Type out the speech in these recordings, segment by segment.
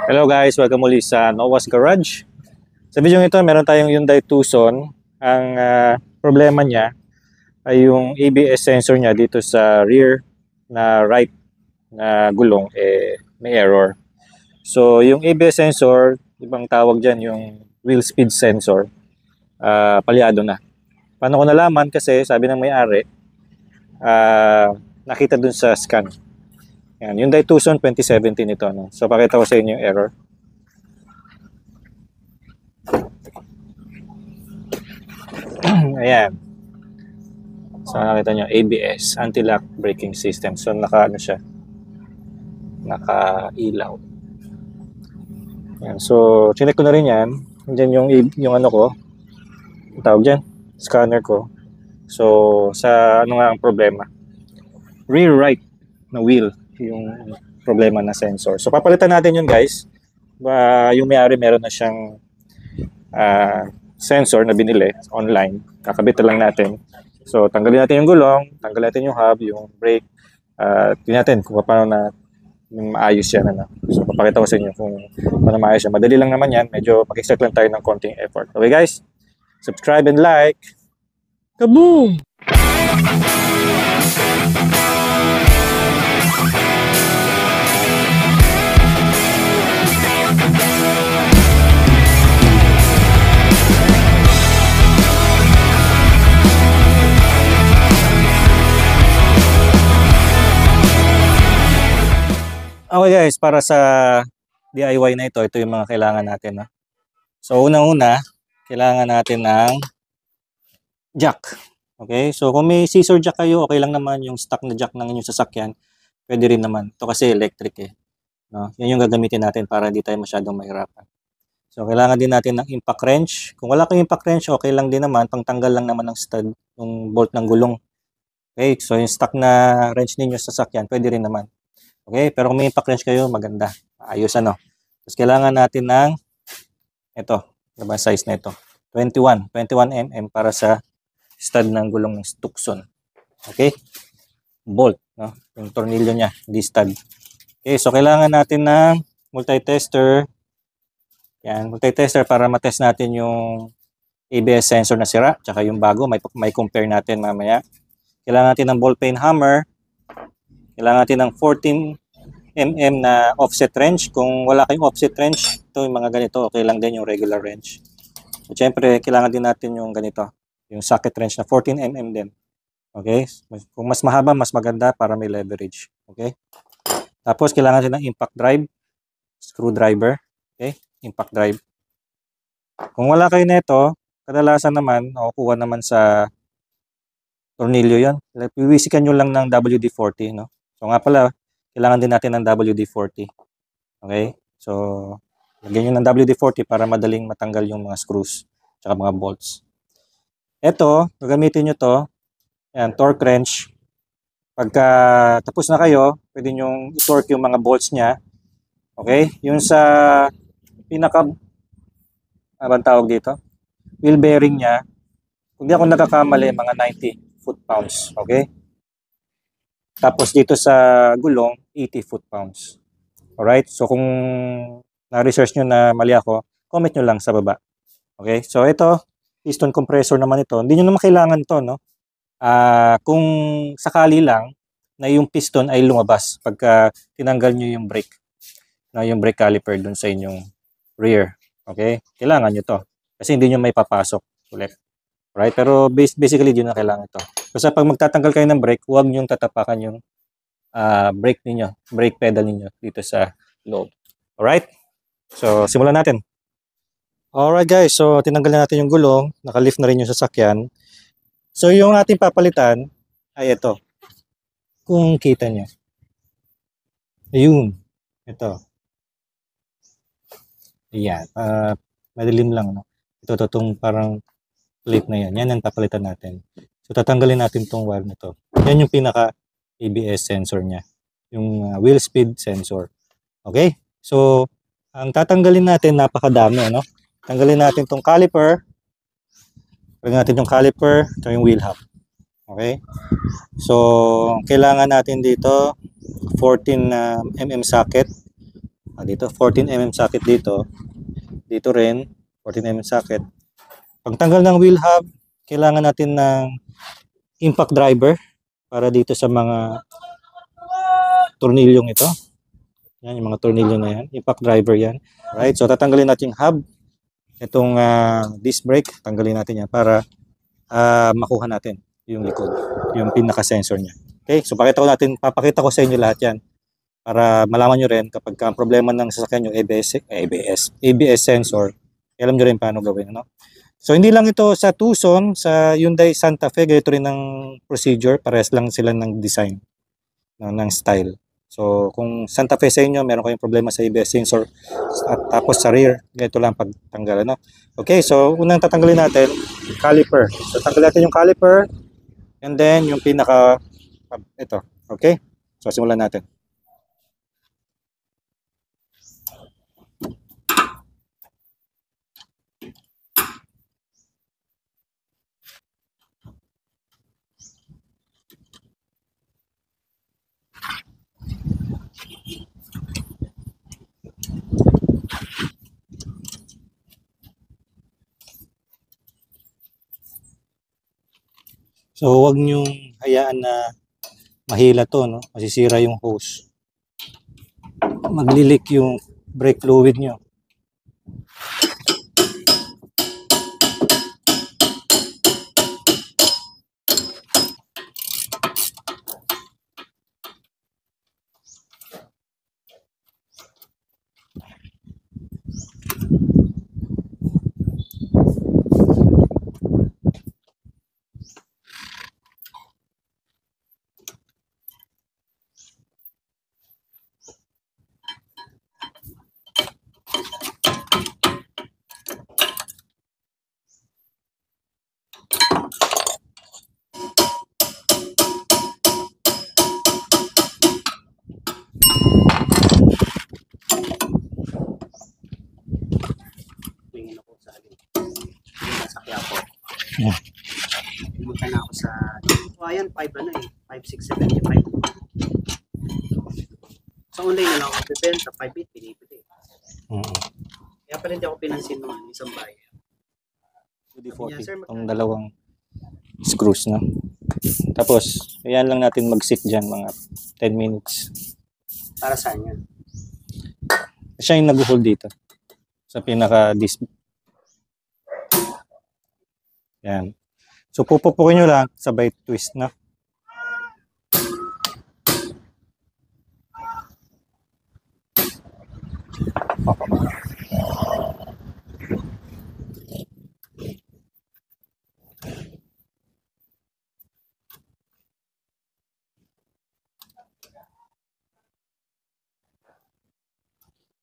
Hello guys, welcome muli sa Noah's Garage. Sa video ito, meron tayong Hyundai Tucson. Ang problema niya ay yung ABS sensor niya dito sa rear na right na gulong may error. So yung ABS sensor, ibang tawag dyan yung wheel speed sensor, palyado na. Paano ko nalaman? Kasi sabi ng may-ari, nakita dun sa scan. Yan, Hyundai Tucson 2017 ito. No? So pakita ko sa inyo yung error. Ayan. So nakita nyo, ABS, anti-lock braking system. So naka-ano siya, naka-ilaw. Ayan. So chinek ko na rin yan. Diyan yung ano ko, ang tawag dyan, scanner ko. So sa ano nga ang problema? Rear right na wheel yung problema na sensor. So papalitan natin yun guys. Yung may-ari meron na siyang sensor na binili online. Kakabit lang natin. So tanggalin natin yung gulong, tanggalin natin yung hub, yung brake. Tingnan natin kung paano na maayos yan. Ano. So papakita ko sa inyo kung paano maayos yan. Madali lang naman yan. Medyo mag-exert lang tayo ng konting effort. Okay guys? Subscribe and like. Kaboom! Okay guys, para sa DIY na ito yung mga kailangan natin. No? So unang-una, kailangan natin ng jack. Okay, so kung may scissor jack kayo, okay lang naman yung stock na jack ng inyong sasakyan. Pwede rin naman. Ito kasi electric eh. No? Yan yung gagamitin natin para hindi tayo masyadong mahirapan. So kailangan din natin ng impact wrench. Kung wala kang impact wrench, okay lang din naman. Pangtanggal lang naman ng stud, yung bolt ng gulong. Okay, so yung stock na wrench ninyo sa sasakyan, pwede rin naman. Okay, pero kung may impact wrench kayo, maganda. Ayos ano. Tapos kailangan natin ng ito, diba size na ito. 21 mm para sa stud ng gulong ng Tucson. Okay? Bolt, no? Yung tornilyo niya, hindi stud. Okay, so kailangan natin ng multi-tester. Yan, multi-tester para matest natin yung ABS sensor na sira, tsaka yung bago, may compare natin mamaya. Kailangan natin ng ballpen hammer. Kailangan natin ng 14 mm na offset wrench. Kung wala kayong offset wrench, ito yung mga ganito, okay lang din yung regular wrench. So, syempre, kailangan din natin yung ganito, yung socket wrench na 14 mm din. Okay? Kung mas mahaba, mas maganda para may leverage. Okay? Tapos, kailangan natin ng impact drive, screwdriver. Okay? Impact drive. Kung wala kayo nito, kadalasan naman, nakukuha naman sa tornilyo yon. Piwisikan nyo lang ng WD-40, no? So nga pala, kailangan din natin ng WD-40. Okay? So, lagyan nyo ng WD-40 para madaling matanggal yung mga screws at mga bolts. Ito, gagamitin nyo to. Yan, torque wrench. Pagka tapos na kayo, pwede nyo i-torque yung mga bolts nya. Okay? Yung sa pinaka, ano tawag dito? Wheel bearing nya, kung di ako nagkakamali, mga 90 foot-pounds. Okay? Tapos dito sa gulong, 80 foot-pounds. Alright? So kung na-research nyo na mali ako, comment nyo lang sa baba. Okay? So ito, piston compressor naman ito. Hindi nyo naman kailangan to, no? Kung sakali lang na yung piston ay lumabas pagka tinanggal nyo yung brake. No, yung brake caliper dun sa inyong rear. Okay? Kailangan nyo to. Kasi hindi nyo may papasok ulit. Right? Pero basically, yun na kailangan ito. Kasi pag magtatanggal kayo ng brake, huwag nyo tatapakan yung brake ninyo, brake pedal ninyo dito sa loob. Alright? So, simulan natin. Alright guys, so tinanggal na natin yung gulong, nakalift na rin yung sasakyan. So, yung ating papalitan ay ito. Kung kita nyo. Ayun. Ito. Ayan. Madilim lang. No? Ito, itong parang plate na yan. Yan ang papalitan natin. So, tatanggalin natin itong wire na to. Yan yung pinaka ABS sensor niya. Yung wheel speed sensor. Okay? So, ang tatanggalin natin, napakadami. Ano? Tanggalin natin itong caliper. Tanggalin natin yung caliper. Ito yung wheel hub. Okay? So, kailangan natin dito 14 mm socket. Dito 14mm socket dito. Dito rin 14mm socket. Pagtanggal ng wheel hub, kailangan natin ng impact driver para dito sa mga tornilyong ito. Yan, yung mga tornilyo na yan. Impact driver yan. Right, so tatanggalin natin yung hub. Itong disc brake, tanggalin natin yan para makuha natin yung likod, yung pinaka-sensor niya. Okay, so papakita ko sa inyo lahat yan para malaman nyo rin kapag ang problema ng sasakyan yung ABS sensor, alam nyo rin paano gawin. No? So hindi lang ito sa Tucson, sa Hyundai Santa Fe, ganito rin ng procedure, parehas lang sila ng design, ng style. So kung Santa Fe sa inyo, meron kayong problema sa ABS sensor at tapos sa rear, ganito lang pagtanggal. No? Okay, so unang tatanggalin natin, caliper. So tanggalin natin yung caliper and then yung pinaka, ito. Okay, so simulan natin. So huwag niyong hayaan na mahila to, no? Masisira yung hose. Maglilik yung brake fluid niyo. Pumunta na ako sa ayan, 5 ano eh, 5,675. Sa online na lang ako bibenta, 5,800 pinipili. Kaya pa rin di ako pinansin ng isang buyer. WD-40, itong dalawang screws na. Tapos, ayan lang natin mag-sit dyan mga 10 minutes. Para saan yan? Siya yung nag-hold dito. Sa pinaka-disc. Yan. So, pupupukin nyo lang, sabay twist na.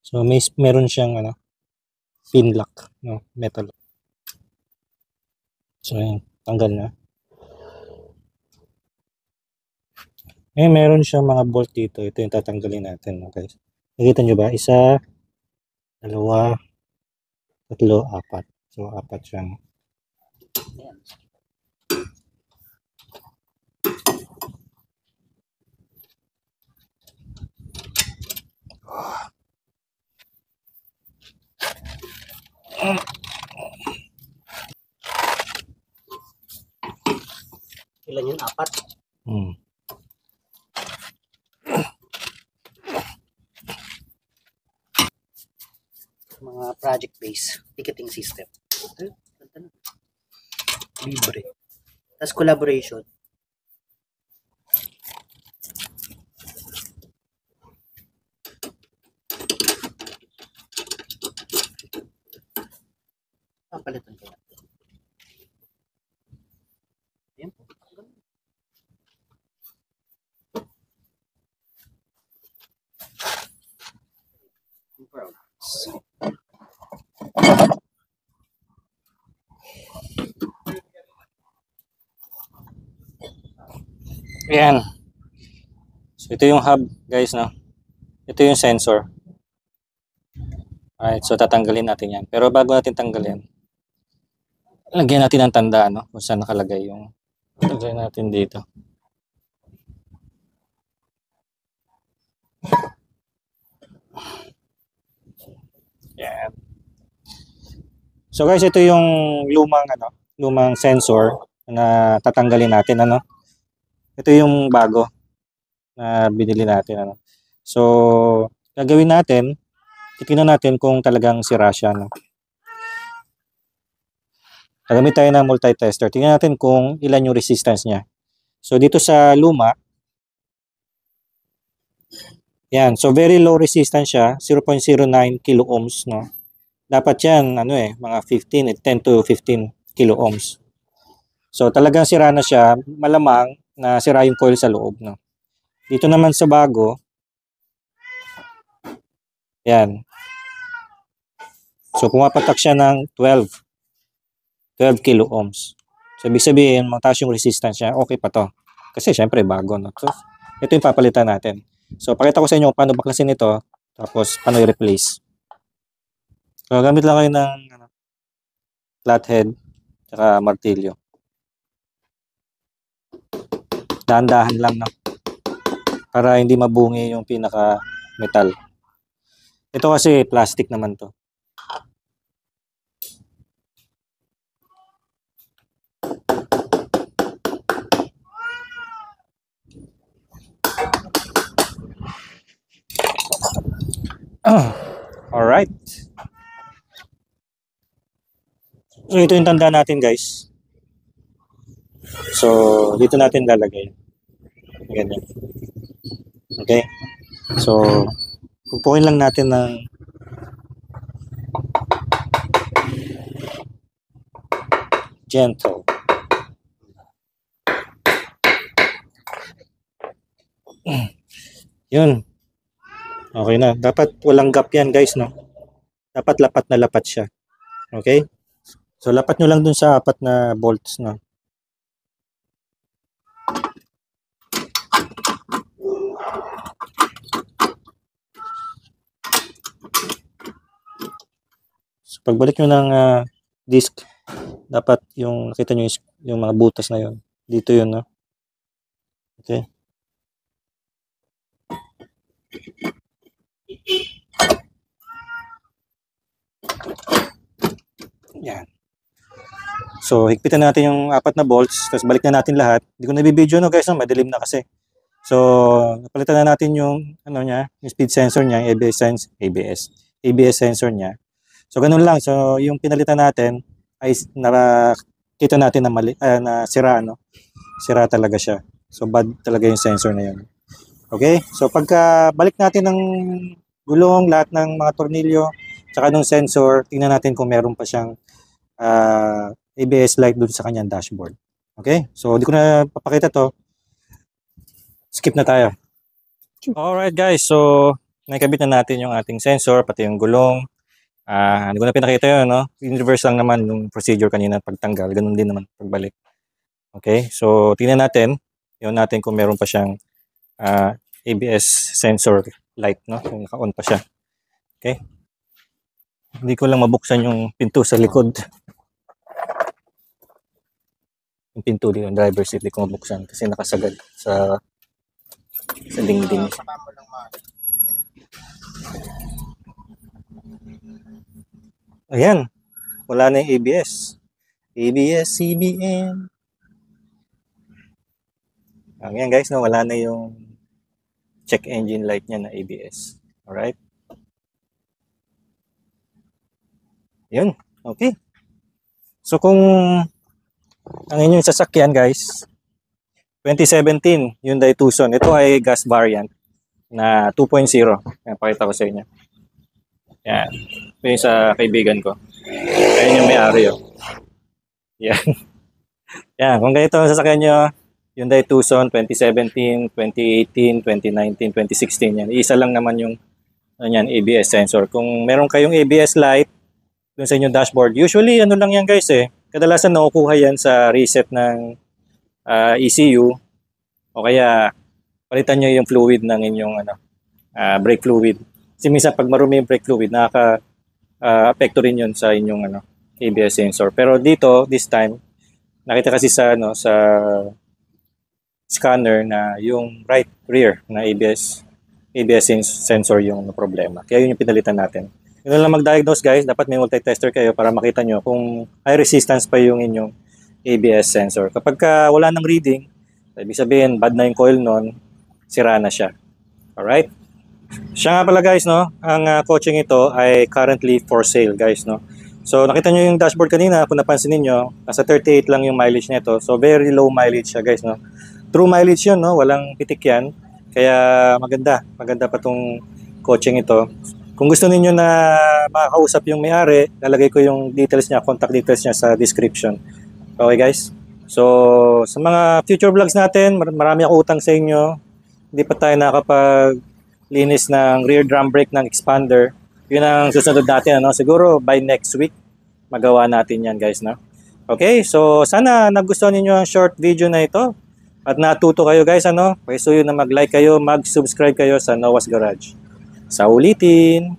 So, meron siyang pin lock, no? Metal. So, ayan. Tanggal na. Meron siyang mga bolt dito. Ito yung tatanggalin natin. Okay. Nakita nyo ba? Isa, dalawa, tatlo, apat. So, apat siyang. Ayan. Ilan yun? Apat? Mga project-based ticketing system. Libre. Tapos collaboration. Papalitan ko yan. Ayan po. Ayan. So, ito yung hub, guys, no? Ito yung sensor. Alright, so tatanggalin natin yan. Pero bago natin tanggalin, lagyan natin ng tanda, no? Kung saan nakalagay yung, lagyan natin dito. Yan. So guys, ito yung lumang sensor na tatanggalin natin, ano. Ito yung bago na binili natin, ano. So, gagawin natin, titingnan natin kung talagang sira siya, no. Gagamit tayo ng multi-tester. Tingnan natin kung ilan yung resistance niya. So, dito sa luma, yan. So, very low resistance siya, 0.09 kilo ohms, no. Dapat yan, mga 10 to 15 kilo ohms. So, talagang sira na siya. Malamang na sira yung coil sa loob, no. Dito naman sa bago, yan. So, pumapatak siya ng 12 kilo ohms. So, ibig sabihin, mataas yung resistance niya, okay pa to. Kasi, syempre, bago, no. So, ito yung papalitan natin. So, pakita ko sa inyo paano baklasin ito, tapos paano i-replace. So, gamit lang kayo ng flathead, saka martilyo. Dahan-dahan lang, no? Para hindi mabungi yung pinaka-metal. Ito kasi plastic naman to. Alright. So, ito yung tanda natin, guys. So, dito natin lalagay. Ganyan. Okay? So, pupukin lang natin ng gentle. Yun. Okay na. Dapat walang gap yan, guys, no? Dapat lapat na lapat siya. Okay? So, lapat nyo lang dun sa 4 na bolts, no? So, pagbalik nyo ng disc, dapat yung, nakita nyo yung mga butas na yun. Dito yun, no? Okay? Yan. So, higpitan natin yung 4 na bolts, tapos balik na natin lahat. Hindi ko nabibideo, no, guys, no? Madilim na kasi. So, napalitan na natin yung, yung speed sensor niya, yung ABS sensor niya. So, ganun lang. So, yung pinalitan natin ay nakita natin na na sira, no? Sira talaga siya. So, bad talaga yung sensor na yun. Okay? So, pagka balik natin ng gulong, lahat ng mga tornilyo, tsaka ng sensor, tingnan natin kung meron pa siyang ABS light dun sa kanyang dashboard. Okay? So, hindi ko na papakita to. Skip na tayo. Alright, guys. So, nakikabit na natin yung ating sensor, pati yung gulong. Hindi ko na pinakita yun, no? In reverse lang naman yung procedure kanina pagtanggal. Ganun din naman pagbalik. Okay? So, tingnan natin. Yun natin kung meron pa siyang ABS sensor light, no? Kung naka-on pa siya. Okay? Hindi ko lang mabuksan yung pinto sa likod. Yung pinto dito, yung driver's seat, hindi ko mabuksan kasi nakasagad sa dingding. Ayan. Wala na yung ABS. ABS-CBN. Ayan, guys, no? Wala na yung check engine light niya na ABS. Alright? Yun. Okay. So, kung ang inyong sasakyan, guys, 2017 Hyundai Tucson. Ito ay gas variant na 2.0. Yan, pakita ko sa inyo. Yan. Ito yung sa kaibigan ko. Ayan yung may-ari. Oh. Yan. Yan. Kung ganito ang sasakyan nyo, Hyundai Tucson 2017, 2018, 2019, 2016. Yan. Isa lang naman yung ABS sensor. Kung meron kayong ABS light dun sa inyong dashboard, usually ano lang yan, guys, kadalasan nakukuha yan sa reset ng ECU o kaya palitan nyo yung fluid ng inyong brake fluid. Kasi minsan pag marumi yung brake fluid, nakaka-apekto rin yun sa inyong ABS sensor. Pero dito, this time, nakita kasi sa scanner na yung right rear na ABS sensor yung problema. Kaya yun yung pinalitan natin. Yun lang mag-diagnose guys, dapat may multi-tester kayo para makita nyo kung high resistance pa yung inyong ABS sensor. Kapag wala nang reading, ibig sabihin bad na yung coil nun, sira na siya. Alright? Siya nga pala guys, no, ang coaching ito ay currently for sale guys, no. So nakita nyo yung dashboard kanina, kung napansin niyo, nasa 38 lang yung mileage nito. So very low mileage siya guys, no. True mileage yun, no, walang pitik yan. Kaya maganda pa tong coaching ito. Kung gusto niyo na makakausap yung may-ari, lalagay ko yung details niya, contact details niya sa description. Okay guys? So sa mga future vlogs natin, marami ako utang sa inyo. Hindi pa tayo nakapag-linis ng rear drum brake ng expander. Yun ang susunod natin, ano? Siguro by next week magawa natin yan guys, no? Okay, so sana nagustuhan niyo ang short video na ito at natuto kayo guys, ano? Pwede na mag-like kayo, mag-subscribe kayo sa Noah's Garage. Sa ulitin!